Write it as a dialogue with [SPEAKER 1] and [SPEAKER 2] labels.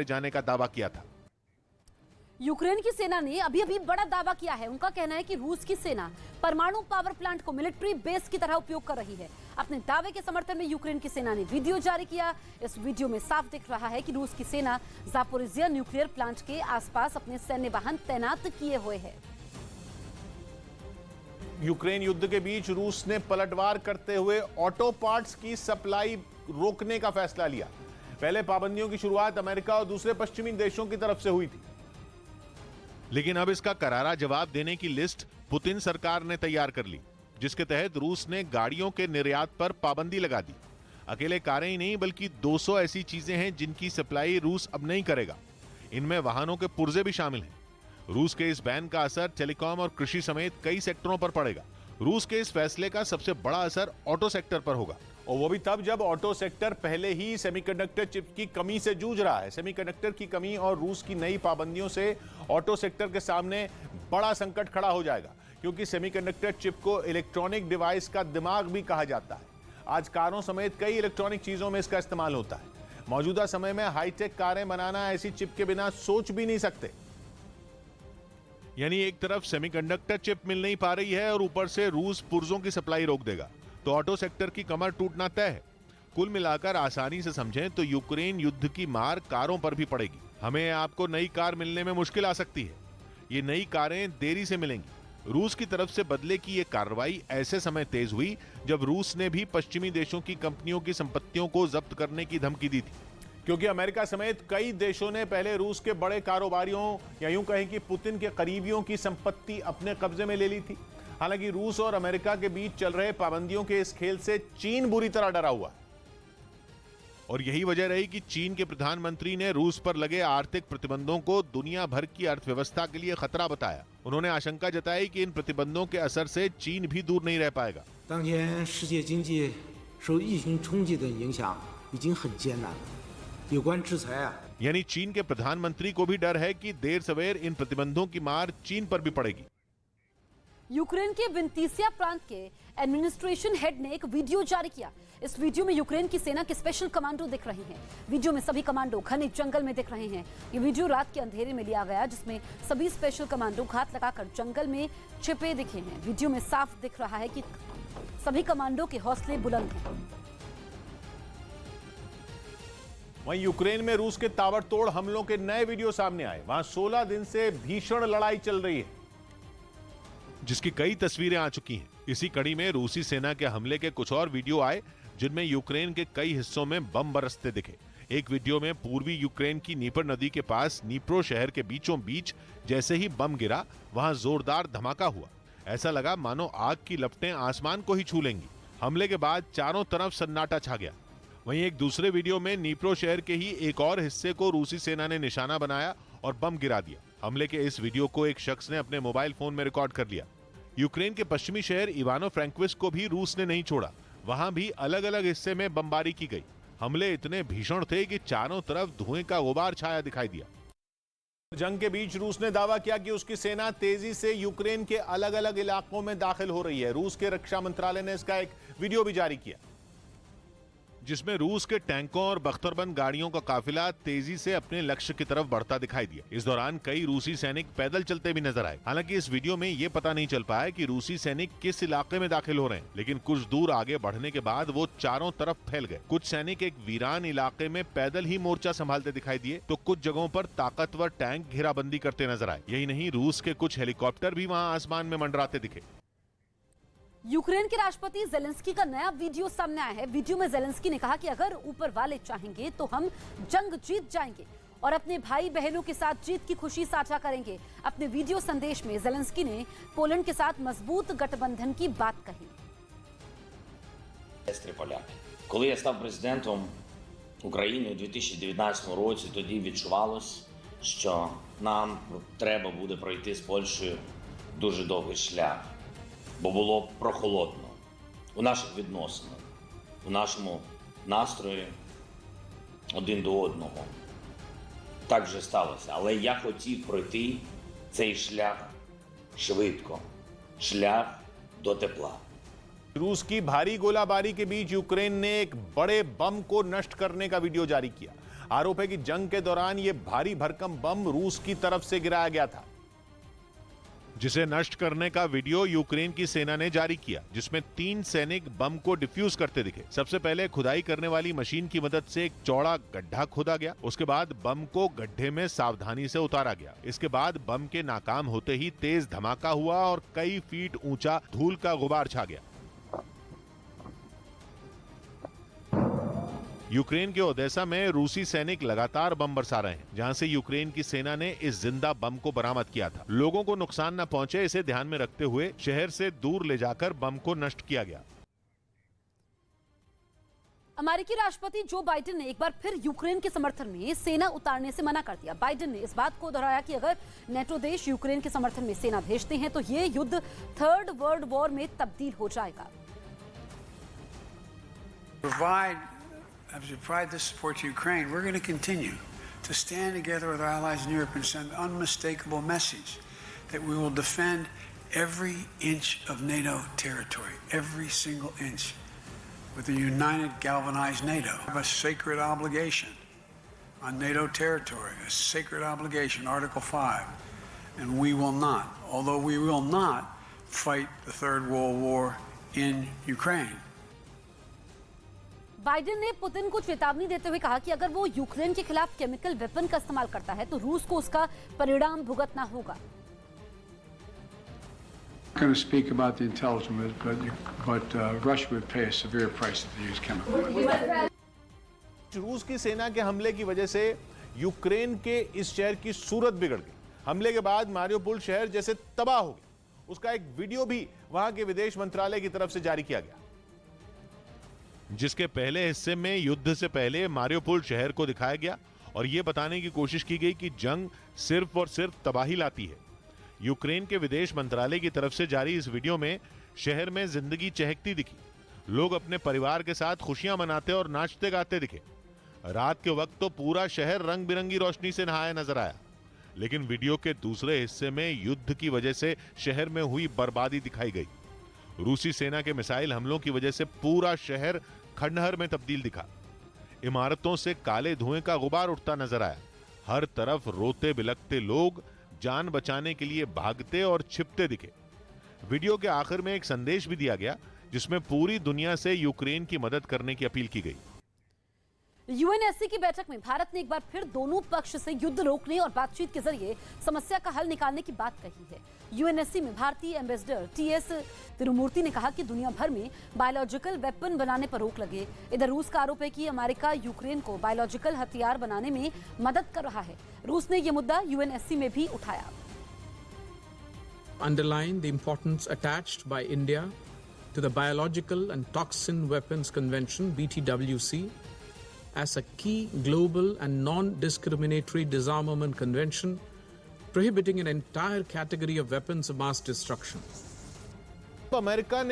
[SPEAKER 1] जाने का दावा किया था।
[SPEAKER 2] यूक्रेन की सेना ने अभी बड़ा दावा किया है। उनका कहना है कि रूस की सेना परमाणु पावर प्लांट को मिलिट्री बेस की तरह उपयोग कर रही है। अपने दावे के समर्थन में यूक्रेन की सेना ने वीडियो जारी किया। इस वीडियो में साफ दिख रहा है कि रूस की सेना जापोरिजिया न्यूक्लियर प्लांट के आसपास अपने सैन्य वाहन तैनात किए हुए है।
[SPEAKER 1] यूक्रेन युद्ध के बीच रूस ने पलटवार करते हुए ऑटो पार्ट्स की सप्लाई रोकने का फैसला लिया। पहले पाबंदियों की शुरुआत अमेरिका और दूसरे पश्चिमी देशों की तरफ से हुई थी, लेकिन अब इसका करारा जवाब देने की लिस्ट पुतिन सरकार ने तैयार कर ली, जिसके तहत रूस ने गाड़ियों के निर्यात पर पाबंदी लगा दी। अकेले कारें ही नहीं बल्कि 200 ऐसी चीजें हैं जिनकी सप्लाई रूस अब नहीं करेगा। इनमें वाहनों के पुर्जे भी शामिल हैं। रूस के इस बैन का असर टेलीकॉम और कृषि समेत कई सेक्टरों पर पड़ेगा। रूस के इस फैसले का सबसे बड़ा असर ऑटो सेक्टर पर होगा, और वो भी तब जब ऑटो सेक्टर पहले ही सेमीकंडक्टर चिप की कमी से जूझ रहा है। सेमीकंडक्टर की कमी और रूस की नई पाबंदियों से ऑटो सेक्टर के सामने बड़ा संकट खड़ा हो जाएगा, क्योंकि सेमीकंडक्टर चिप को इलेक्ट्रॉनिक डिवाइस का दिमाग भी कहा जाता है। आज कारों समेत कई इलेक्ट्रॉनिक चीजों में इसका इस्तेमाल होता है। मौजूदा समय में हाईटेक कारें बनाना ऐसी चिप के बिना सोच भी नहीं सकते। यानी एक तरफ सेमीकंडक्टर चिप मिल नहीं पा रही है और ऊपर से रूस पुर्जों की सप्लाई रोक देगा, तो ऑटो सेक्टर की कमर टूटना तय है। कुल मिलाकर आसानी से समझें तो यूक्रेन युद्ध की मार कारों पर भी पड़ेगी। हमें आपको नई कार मिलने में मुश्किल आ सकती है। ये नई कारें देरी से मिलेंगी। रूस की तरफ से बदले की ये कार्रवाई ऐसे समय तेज हुई जब रूस ने भी पश्चिमी देशों की कंपनियों की संपत्तियों को जब्त करने की धमकी दी थी, क्योंकि अमेरिका समेत कई देशों ने पहले रूस के बड़े कारोबारियों या यूं कहें कि पुतिन के करीबियों की संपत्ति अपने कब्जे में ले ली थी। हालांकि रूस और अमेरिका के बीच चल रहे पाबंदियों के इस खेल से चीन बुरी तरह डरा हुआ है, और यही वजह रही कि चीन के प्रधानमंत्री ने रूस पर लगे आर्थिक प्रतिबंधों को दुनिया भर की अर्थव्यवस्था के लिए खतरा बताया। उन्होंने आशंका जताई कि इन प्रतिबंधों के असर से चीन भी दूर नहीं रह पाएगा।
[SPEAKER 3] 当前世界经济受疫情冲击的影响已经很艰难了，有关制裁啊
[SPEAKER 1] यानी चीन के प्रधानमंत्री को भी डर है कि देर सवेर इन प्रतिबंधों की मार चीन पर भी पड़ेगी।
[SPEAKER 2] यूक्रेन के विंतीसिया प्रांत के एडमिनिस्ट्रेशन हेड ने एक वीडियो जारी किया। इस वीडियो में यूक्रेन की सेना के स्पेशल कमांडो दिख रहे हैं। वीडियो में सभी कमांडो घने जंगल में दिख रहे हैं। ये वीडियो रात के अंधेरे में लिया गया, जिसमें सभी स्पेशल कमांडो घात लगाकर जंगल में छिपे दिखे हैं। वीडियो में साफ दिख रहा है कि सभी कमांडो के हौसले बुलंद हैं।
[SPEAKER 1] वहीं यूक्रेन में रूस के ताबड़तोड़ हमलों के नए वीडियो सामने आए। वहां 16 दिन से भीषण लड़ाई चल रही है, जिसकी कई तस्वीरें आ चुकी हैं। इसी कड़ी में रूसी सेना के हमले के कुछ और वीडियो आए, जिनमें यूक्रेन के कई हिस्सों में बम बरसते दिखे। एक वीडियो में पूर्वी यूक्रेन की नीपर नदी के पास नीप्रो शहर के बीचों बीच जैसे ही बम गिरा, वहां जोरदार धमाका हुआ। ऐसा लगा मानो आग की लपटें आसमान को ही छू लेंगी। हमले के बाद चारों तरफ सन्नाटा छा गया। वहीं एक दूसरे वीडियो में नीप्रो शहर के ही एक और हिस्से को रूसी सेना ने निशाना बनाया और बम गिरा दिया। हमले के इस वीडियो को एक शख्स ने अपने मोबाइल फोन में रिकॉर्ड कर लिया। यूक्रेन के पश्चिमी शहर इवानो फ्रैंकोविस्क को भी रूस ने नहीं छोड़ा। वहां भी अलग अलग हिस्से में बमबारी की गई। हमले इतने भीषण थे कि चारों तरफ धुएं का गुबार छाया दिखाई दिया। जंग के बीच रूस ने दावा किया कि उसकी सेना तेजी से यूक्रेन के अलग अलग इलाकों में दाखिल हो रही है। रूस के रक्षा मंत्रालय ने इसका एक वीडियो भी जारी किया, जिसमें रूस के टैंकों और बख्तरबंद गाड़ियों का काफिला तेजी से अपने लक्ष्य की तरफ बढ़ता दिखाई दिया। इस दौरान कई रूसी सैनिक पैदल चलते भी नजर आए। हालांकि इस वीडियो में यह पता नहीं चल पाया कि रूसी सैनिक किस इलाके में दाखिल हो रहे हैं, लेकिन कुछ दूर आगे बढ़ने के बाद वो चारों तरफ फैल गए। कुछ सैनिक एक वीरान इलाके में पैदल ही मोर्चा संभालते दिखाई दिए, तो कुछ जगहों पर ताकतवर टैंक घेराबंदी करते नजर आए। यही नहीं, रूस के कुछ हेलीकॉप्टर भी वहाँ आसमान में मंडराते दिखे।
[SPEAKER 2] यूक्रेन के राष्ट्रपति जेलेंस्की का नया वीडियो सामने आया है। वीडियो में जेलेंस्की ने कहा कि अगर ऊपर वाले चाहेंगे तो हम जंग जीत जाएंगे और अपने भाई बहनों के साथ जीत की खुशी साझा करेंगे। अपने वीडियो संदेश में जेलेंस्की ने पोलैंड के साथ मजबूत गठबंधन की बात कही।
[SPEAKER 4] Коли я став президентом України у 2019 році, тоді відчувалось, що нам треба буде пройти з Польщею дуже довгий шлях. Бо було прохолодно у наших відносинах, у нашому настрої один до одного. Так вже сталося. Але я хотів пройти цей шлях швидко, шлях до тепла.
[SPEAKER 1] रूस की भारी गोलाबारी के बीच यूक्रेन ने एक बड़े बम को नष्ट करने का वीडियो जारी किया। आरोप है कि जंग के दौरान यह भारी भरकम बम रूस की तरफ से गिराया गया था, जिसे नष्ट करने का वीडियो यूक्रेन की सेना ने जारी किया, जिसमें 3 सैनिक बम को डिफ्यूज करते दिखे। सबसे पहले खुदाई करने वाली मशीन की मदद से एक चौड़ा गड्ढा खोदा गया। उसके बाद बम को गड्ढे में सावधानी से उतारा गया। इसके बाद बम के नाकाम होते ही तेज धमाका हुआ और कई फीट ऊंचा धूल का गुबार छा गया। यूक्रेन के ओडेसा में रूसी सैनिक लगातार बम बरसा रहे हैं, जहां से यूक्रेन की सेना ने इस जिंदा बम को बरामद किया था। लोगों को नुकसान न पहुंचे, इसे ध्यान में रखते हुए शहर से दूर ले जाकर बम को नष्ट किया गया।
[SPEAKER 2] अमेरिकी राष्ट्रपति जो बाइडेन ने एक बार फिर यूक्रेन के समर्थन में सेना उतारने से मना कर दिया। बाइडेन ने इस बात को दोहराया कि अगर नेटो देश यूक्रेन के समर्थन में सेना भेजते हैं तो ये युद्ध थर्ड वर्ल्ड वॉर में तब्दील हो जाएगा।
[SPEAKER 5] As we provide this support to Ukraine, we're going to continue to stand together with our allies in Europe and send an unmistakable message that we will defend every inch of NATO territory, every single inch, with a united, galvanized NATO. We have a sacred obligation on NATO territory, a sacred obligation, Article 5, and we will not, although we will not fight the Third World War in Ukraine.
[SPEAKER 2] Biden ने Putin को चेतावनी देते हुए कहा कि अगर वो Ukraine के खिलाफ केमिकल वेपन का इस्तेमाल करता है तो रूस को उसका परिणाम भुगतना होगा।
[SPEAKER 5] Going to speak about the intelligence, but Russia would pay a severe price if they use chemical.
[SPEAKER 1] रूस की सेना के हमले की वजह से यूक्रेन के इस शहर की सूरत बिगड़ गई। हमले के बाद मारियोपोल शहर जैसे तबाह हो गया। उसका एक वीडियो भी वहां के विदेश मंत्रालय की तरफ से जारी किया गया, जिसके पहले हिस्से में युद्ध से पहले मारियोपोल शहर को दिखाया गया और यह बताने की कोशिश की गई कि जंग सिर्फ और सिर्फ तबाही लाती है। यूक्रेन के विदेश मंत्रालय की तरफ से जारी इस वीडियो में शहर में जिंदगी चहकती दिखी। लोग अपने परिवार के साथ खुशियां मनाते और नाचते गाते दिखे। रात के वक्त तो पूरा शहर रंग बिरंगी रोशनी से नहाया नजर आया, लेकिन वीडियो के दूसरे हिस्से में युद्ध की वजह से शहर में हुई बर्बादी दिखाई गई। रूसी सेना के मिसाइल हमलों की वजह से पूरा शहर खंडहर में तब्दील दिखा। इमारतों से काले धुएं का गुबार उठता नजर आया। हर तरफ रोते बिलखते लोग जान बचाने के लिए भागते और छिपते दिखे। वीडियो के आखिर में एक संदेश भी दिया गया, जिसमें पूरी दुनिया से यूक्रेन की मदद करने की अपील की गई।
[SPEAKER 2] यूएनएससी की बैठक में भारत ने एक बार फिर दोनों पक्ष से युद्ध रोकने और बातचीत के जरिए समस्या का हल निकालने की बात कही है। यूएनएससी में भारतीय एम्बेसडर टीएस तिरुमूर्ति ने कहा कि दुनिया भर में बायोलॉजिकल वेपन बनाने पर रोक लगे। इधर रूस का आरोप है कि अमेरिका यूक्रेन को बायोलॉजिकल हथियार बनाने में मदद कर रहा है। रूस ने यह मुद्दा यूएनएससी में भी उठाया।
[SPEAKER 6] Underline the importance attached by India to the Biological and Toxin Weapons Convention (BTWC) as a key global and non-discriminatory disarmament convention prohibiting an entire category of weapons of mass destruction.
[SPEAKER 1] America ने